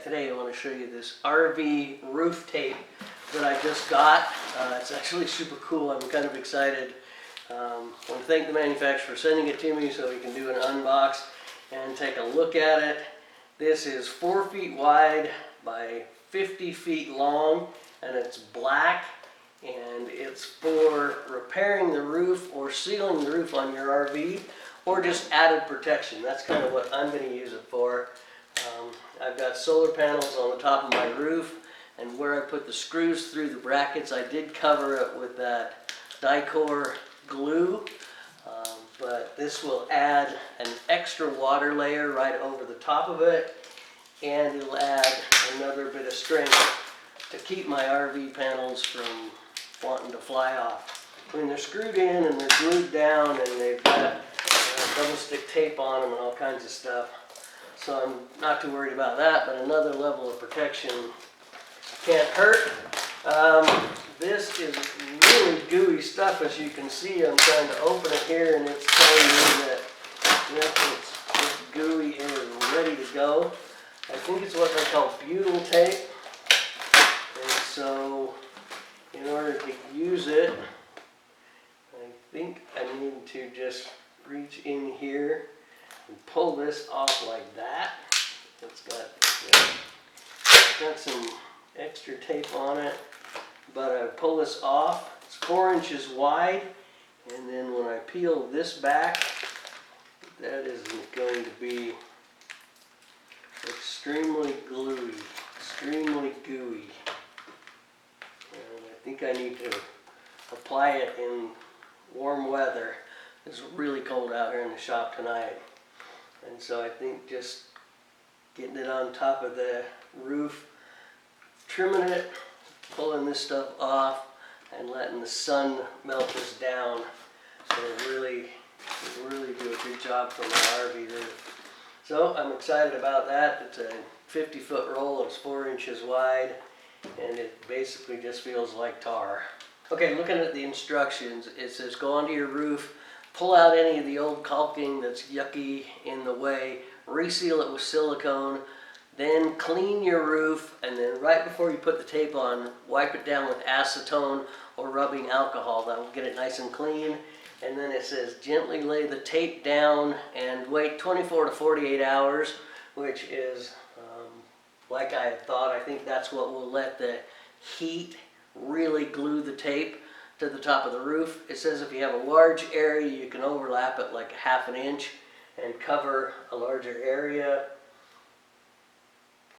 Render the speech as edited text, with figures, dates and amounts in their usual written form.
Today I want to show you this RV roof tape that I just got. It's actually super cool. I'm kind of excited. I want to thank the manufacturer for sending it to me so we can do an unbox and take a look at it. This is 4 feet wide by 50 feet long, and it's black, and it's for repairing the roof or sealing the roof on your RV, or just added protection. That's kind of what I'm going to use it for. I've got solar panels on the top of my roof, and where I put the screws through the brackets, I did cover it with that Dicor glue, but this will add an extra water layer right over the top of it, and it'll add another bit of strength to keep my RV panels from wanting to fly off. When they're screwed in and they're glued down and they've got double stick tape on them and all kinds of stuff, so I'm not too worried about that, but another level of protection can't hurt. This is really gooey stuff, as you can see. I'm trying to open it here and it's telling me that it's gooey and is ready to go. I think it's what they call butyl tape, and so in order to use it, I think I need to just reach in here and pull this off like that. It's got some extra tape on it, but I pull this off. It's 4 inches wide, and then when I peel this back, that is going to be extremely gluey, extremely gooey. And I think I need to apply it in warm weather. It's really cold out here in the shop tonight. And so I think just getting it on top of the roof, trimming it, pulling this stuff off, and letting the sun melt this down. So it'll really do a good job for my RV roof. So I'm excited about that. It's a 50-foot roll, it's 4 inches wide, and it basically just feels like tar. Okay, looking at the instructions, it says go onto your roof, pull out any of the old caulking that's yucky in the way, reseal it with silicone, then clean your roof, and then right before you put the tape on, wipe it down with acetone or rubbing alcohol. That will get it nice and clean. And then it says gently lay the tape down and wait 24 to 48 hours, which is like I had thought. I think that's what will let the heat really glue the tape to the top of the roof. It says if you have a large area, you can overlap it like 1/2 inch and cover a larger area.